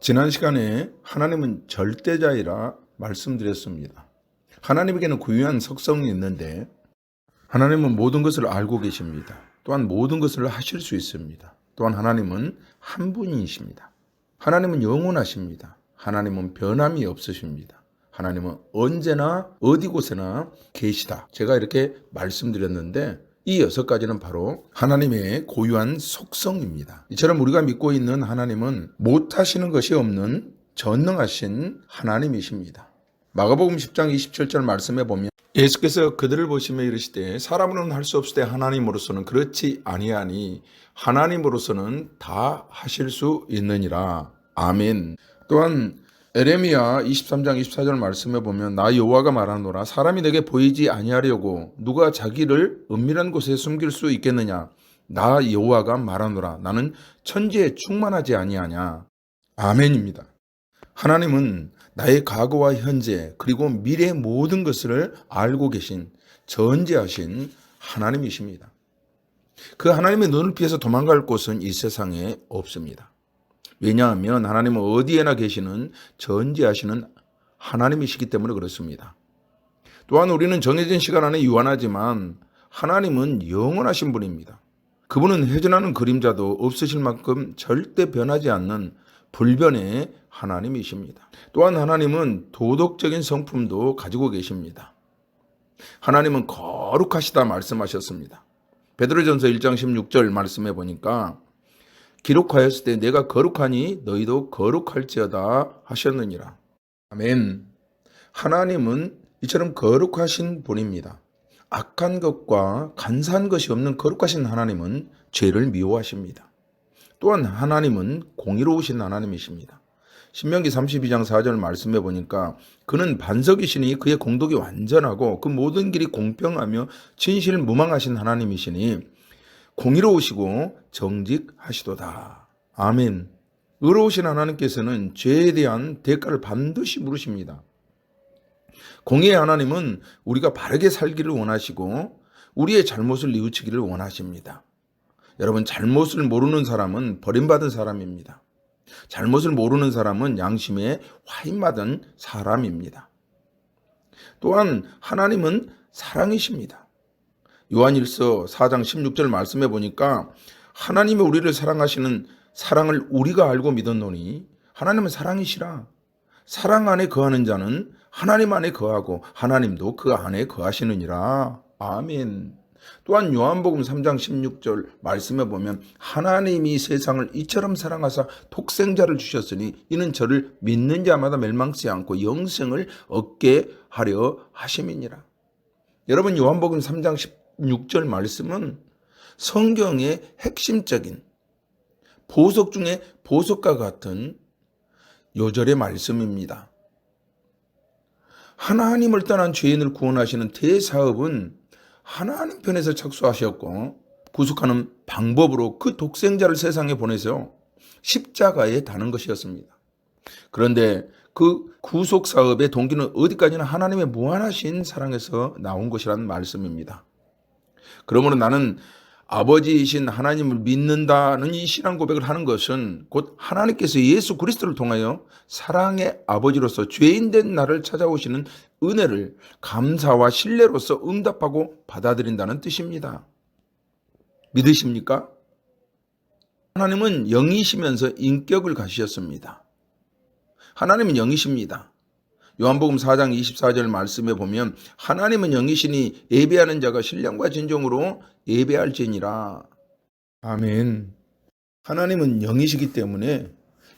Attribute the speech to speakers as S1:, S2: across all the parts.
S1: 지난 시간에 하나님은 절대자이라 말씀드렸습니다. 하나님에게는 고유한 속성이 있는데 하나님은 모든 것을 알고 계십니다. 또한 모든 것을 하실 수 있습니다. 또한 하나님은 한 분이십니다. 하나님은 영원하십니다. 하나님은 변함이 없으십니다. 하나님은 언제나 어디 곳에나 계시다. 제가 이렇게 말씀드렸는데 이 6가지는 바로 하나님의 고유한 속성입니다. 이처럼 우리가 믿고 있는 하나님은 못하시는 것이 없는 전능하신 하나님이십니다. 마가복음 10장 27절 말씀에 보면 예수께서 그들을 보시며 이르시되 사람으로는 할 수 없을 때 하나님으로서는 그렇지 아니하니 하나님으로서는 다 하실 수 있느니라. 아멘. 또한 에레미야 23장 24절 말씀에 보면 나 여호와가 말하노라 사람이 내게 보이지 아니하려고 누가 자기를 은밀한 곳에 숨길 수 있겠느냐. 나 여호와가 말하노라 나는 천지에 충만하지 아니하냐. 아멘입니다. 하나님은 나의 과거와 현재 그리고 미래의 모든 것을 알고 계신 전지하신 하나님이십니다. 그 하나님의 눈을 피해서 도망갈 곳은 이 세상에 없습니다. 왜냐하면 하나님은 어디에나 계시는 전지하시는 하나님이시기 때문에 그렇습니다. 또한 우리는 정해진 시간 안에 유한하지만 하나님은 영원하신 분입니다. 그분은 회전하는 그림자도 없으실 만큼 절대 변하지 않는 불변의 하나님이십니다. 또한 하나님은 도덕적인 성품도 가지고 계십니다. 하나님은 거룩하시다 말씀하셨습니다. 베드로전서 1장 16절 말씀해 보니까 기록하였을 때 내가 거룩하니 너희도 거룩할지어다 하셨느니라. 아멘. 하나님은 이처럼 거룩하신 분입니다. 악한 것과 간사한 것이 없는 거룩하신 하나님은 죄를 미워하십니다. 또한 하나님은 공의로우신 하나님이십니다. 신명기 32장 4절 말씀해 보니까 그는 반석이시니 그의 공덕이 완전하고 그 모든 길이 공평하며 진실무망하신 하나님이시니 공의로우시고 정직하시도다. 아멘. 의로우신 하나님께서는 죄에 대한 대가를 반드시 물으십니다. 공의의 하나님은 우리가 바르게 살기를 원하시고 우리의 잘못을 뉘우치기를 원하십니다. 여러분, 잘못을 모르는 사람은 버림받은 사람입니다. 잘못을 모르는 사람은 양심에 화인받은 사람입니다. 또한 하나님은 사랑이십니다. 요한일서 4장 16절 말씀해 보니까 하나님이 우리를 사랑하시는 사랑을 우리가 알고 믿었노니 하나님은 사랑이시라. 사랑 안에 거하는 자는 하나님 안에 거하고 하나님도 그 안에 거하시느니라. 아멘. 또한 요한복음 3장 16절 말씀해 보면 하나님이 세상을 이처럼 사랑하사 독생자를 주셨으니 이는 저를 믿는 자마다 멸망치 않고 영생을 얻게 하려 하심이니라. 여러분, 요한복음 3장 16절 말씀은 성경의 핵심적인 보석 중에 보석과 같은 요절의 말씀입니다. 하나님을 떠난 죄인을 구원하시는 대사업은 하나님 편에서 착수하셨고 구속하는 방법으로 그 독생자를 세상에 보내서 십자가에 다는 것이었습니다. 그런데 그 구속 사업의 동기는 어디까지나 하나님의 무한하신 사랑에서 나온 것이라는 말씀입니다. 그러므로 나는 아버지이신 하나님을 믿는다는 이 신앙 고백을 하는 것은 곧 하나님께서 예수 그리스도를 통하여 사랑의 아버지로서 죄인된 나를 찾아오시는 은혜를 감사와 신뢰로서 응답하고 받아들인다는 뜻입니다. 믿으십니까? 하나님은 영이시면서 인격을 가지셨습니다. 하나님은 영이십니다. 요한복음 4장 24절 말씀에 보면 하나님은 영이시니 예배하는 자가 신령과 진정으로 예배할지니라. 아멘. 하나님은 영이시기 때문에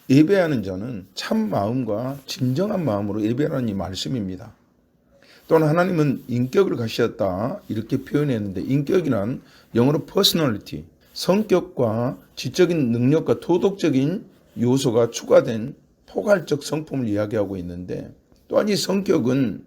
S1: 예배하는 자는 참 마음과 진정한 마음으로 예배하라는 이 말씀입니다. 또한 하나님은 인격을 가지셨다 이렇게 표현했는데 인격이란 영어로 personality, 성격과 지적인 능력과 도덕적인 요소가 추가된 포괄적 성품을 이야기하고 있는데 또한 이 성격은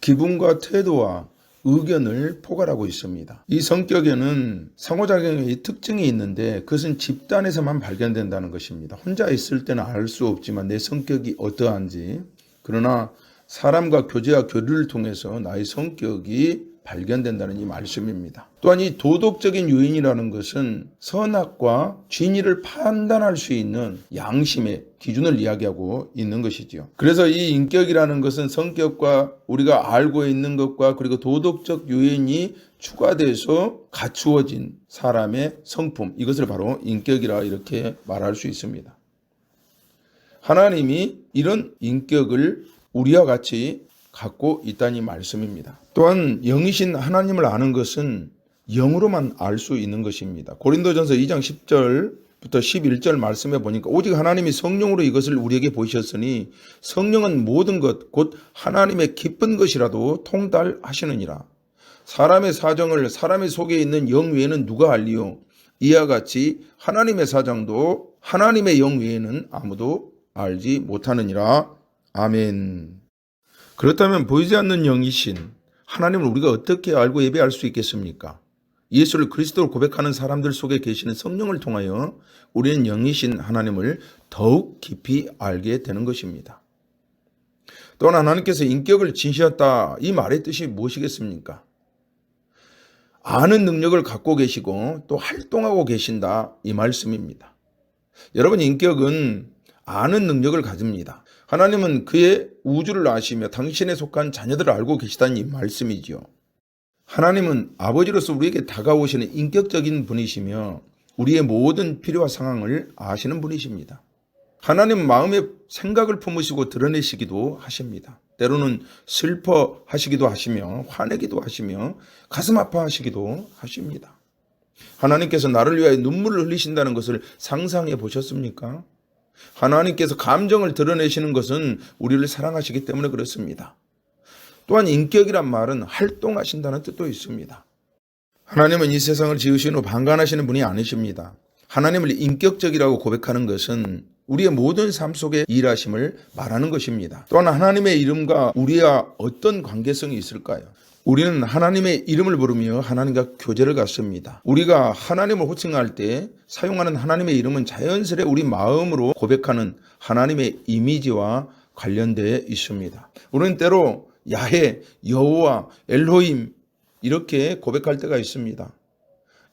S1: 기분과 태도와 의견을 포괄하고 있습니다. 이 성격에는 상호작용의 특징이 있는데 그것은 집단에서만 발견된다는 것입니다. 혼자 있을 때는 알 수 없지만 내 성격이 어떠한지, 그러나 사람과 교제와 교류를 통해서 나의 성격이 발견된다는 이 말씀입니다. 또한 이 도덕적인 요인이라는 것은 선악과 진리를 판단할 수 있는 양심의 기준을 이야기하고 있는 것이지요. 그래서 이 인격이라는 것은 성격과 우리가 알고 있는 것과 그리고 도덕적 요인이 추가돼서 갖추어진 사람의 성품, 이것을 바로 인격이라 이렇게 말할 수 있습니다. 하나님이 이런 인격을 우리와 같이 갖고 있다는 말씀입니다. 또한 영이신 하나님을 아는 것은 영으로만 알 수 있는 것입니다. 고린도전서 2장 10절부터 11절 말씀해 보니까 오직 하나님이 성령으로 이것을 우리에게 보이셨으니 성령은 모든 것 곧 하나님의 기쁜 것이라도 통달하시느니라. 사람의 사정을 사람의 속에 있는 영 외에는 누가 알리요? 이와 같이 하나님의 사정도 하나님의 영 외에는 아무도 알지 못하느니라. 아멘. 그렇다면 보이지 않는 영이신 하나님을 우리가 어떻게 알고 예배할 수 있겠습니까? 예수를 그리스도로 고백하는 사람들 속에 계시는 성령을 통하여 우리는 영이신 하나님을 더욱 깊이 알게 되는 것입니다. 또한 하나님께서 인격을 지으셨다, 이 말의 뜻이 무엇이겠습니까? 아는 능력을 갖고 계시고 또 활동하고 계신다, 이 말씀입니다. 여러분, 인격은 아는 능력을 가집니다. 하나님은 그의 우주를 아시며 당신에 속한 자녀들을 알고 계시다는 이 말씀이지요. 하나님은 아버지로서 우리에게 다가오시는 인격적인 분이시며 우리의 모든 필요와 상황을 아시는 분이십니다. 하나님은 마음의 생각을 품으시고 드러내시기도 하십니다. 때로는 슬퍼하시기도 하시며 화내기도 하시며 가슴 아파하시기도 하십니다. 하나님께서 나를 위하여 눈물을 흘리신다는 것을 상상해 보셨습니까? 하나님께서 감정을 드러내시는 것은 우리를 사랑하시기 때문에 그렇습니다. 또한 인격이란 말은 활동하신다는 뜻도 있습니다. 하나님은 이 세상을 지으신 후 방관하시는 분이 아니십니다. 하나님을 인격적이라고 고백하는 것은 우리의 모든 삶 속에 일하심을 말하는 것입니다. 또한 하나님의 이름과 우리와 어떤 관계성이 있을까요? 우리는 하나님의 이름을 부르며 하나님과 교제를 갖습니다. 우리가 하나님을 호칭할 때 사용하는 하나님의 이름은 자연스레 우리 마음으로 고백하는 하나님의 이미지와 관련되어 있습니다. 우리는 때로 야훼, 여호와, 엘로힘 이렇게 고백할 때가 있습니다.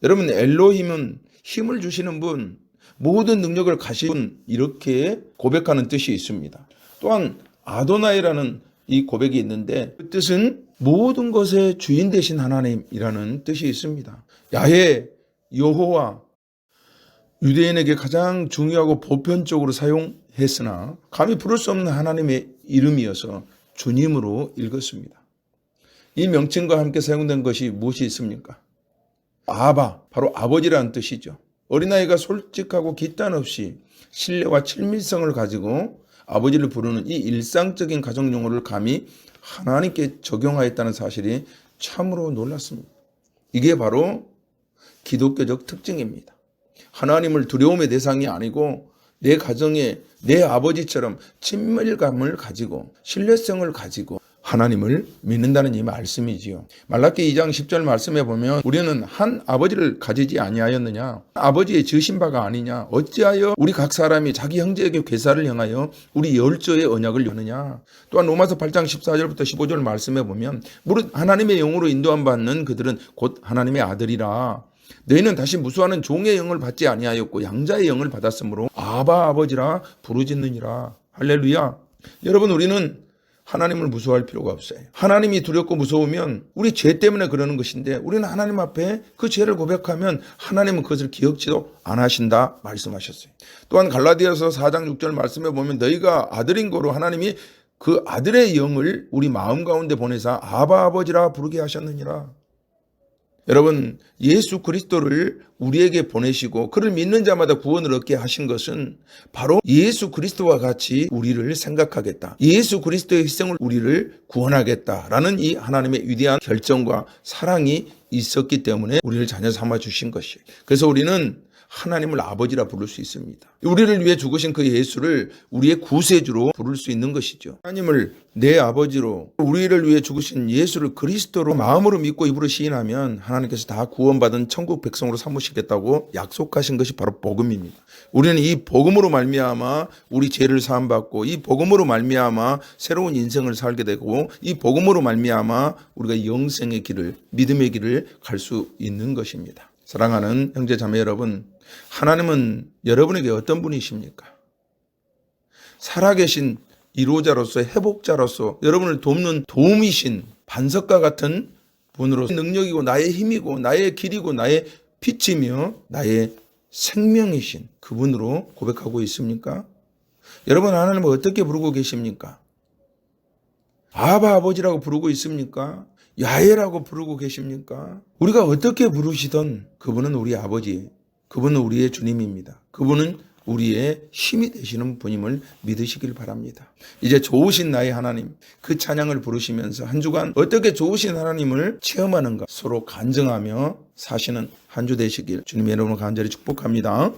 S1: 여러분, 엘로힘은 힘을 주시는 분, 모든 능력을 가신 분, 이렇게 고백하는 뜻이 있습니다. 또한 아도나이라는 이 고백이 있는데 그 뜻은 모든 것의 주인 되신 하나님이라는 뜻이 있습니다. 야훼, 여호와, 유대인에게 가장 중요하고 보편적으로 사용했으나 감히 부를 수 없는 하나님의 이름이어서 주님으로 읽었습니다. 이 명칭과 함께 사용된 것이 무엇이 있습니까? 아바, 바로 아버지라는 뜻이죠. 어린아이가 솔직하고 기탄 없이 신뢰와 친밀성을 가지고 아버지를 부르는 이 일상적인 가정 용어를 감히 하나님께 적용하였다는 사실이 참으로 놀랐습니다. 이게 바로 기독교적 특징입니다. 하나님을 두려움의 대상이 아니고 내 가정에 내 아버지처럼 친밀감을 가지고 신뢰성을 가지고 하나님을 믿는다는 이 말씀이지요. 말라기 2장 10절 말씀에 보면 우리는 한 아버지를 가지지 아니하였느냐, 아버지의 지으신 바가 아니냐, 어찌하여 우리 각 사람이 자기 형제에게 괴사를 행하여 우리 열조의 언약을 여느냐. 또한 로마서 8장 14절부터 15절 말씀에 보면 무릇 하나님의 영으로 인도함 받는 그들은 곧 하나님의 아들이라. 너희는 다시 무수하는 종의 영을 받지 아니하였고 양자의 영을 받았으므로 아바 아버지라 부르짖느니라. 할렐루야. 여러분, 우리는 하나님을 무서워할 필요가 없어요. 하나님이 두렵고 무서우면 우리 죄 때문에 그러는 것인데 우리는 하나님 앞에 그 죄를 고백하면 하나님은 그것을 기억지도 안 하신다 말씀하셨어요. 또한 갈라디아서 4장 6절 말씀에 보면 너희가 아들인 거로 하나님이 그 아들의 영을 우리 마음 가운데 보내사 아바 아버지라 부르게 하셨느니라. 여러분, 예수 그리스도를 우리에게 보내시고 그를 믿는 자마다 구원을 얻게 하신 것은 바로 예수 그리스도와 같이 우리를 생각하겠다, 예수 그리스도의 희생을 우리를 구원하겠다라는 이 하나님의 위대한 결정과 사랑이 있었기 때문에 우리를 자녀 삼아 주신 것이에요. 그래서 우리는 하나님을 아버지라 부를 수 있습니다. 우리를 위해 죽으신 그 예수를 우리의 구세주로 부를 수 있는 것이죠. 하나님을 내 아버지로, 우리를 위해 죽으신 예수를 그리스도로 마음으로 믿고 입으로 시인하면 하나님께서 다 구원받은 천국 백성으로 삼으시겠다고 약속하신 것이 바로 복음입니다. 우리는 이 복음으로 말미암아 우리 죄를 사함받고, 이 복음으로 말미암아 새로운 인생을 살게 되고, 이 복음으로 말미암아 우리가 영생의 길을, 믿음의 길을 갈 수 있는 것입니다. 사랑하는 형제 자매 여러분, 하나님은 여러분에게 어떤 분이십니까? 살아계신 이로자로서, 회복자로서 여러분을 돕는 도움이신 반석과 같은 분으로 능력이고 나의 힘이고 나의 길이고 나의 빛이며 나의 생명이신 그분으로 고백하고 있습니까? 여러분, 하나님을 어떻게 부르고 계십니까? 아바 아버지라고 부르고 있습니까? 야훼라고 부르고 계십니까? 우리가 어떻게 부르시던 그분은 우리 아버지, 그분은 우리의 주님입니다. 그분은 우리의 힘이 되시는 분임을 믿으시길 바랍니다. 이제 좋으신 나의 하나님, 그 찬양을 부르시면서 한 주간 어떻게 좋으신 하나님을 체험하는가 서로 간증하며 사시는 한 주 되시길 주님 여러분을 간절히 축복합니다.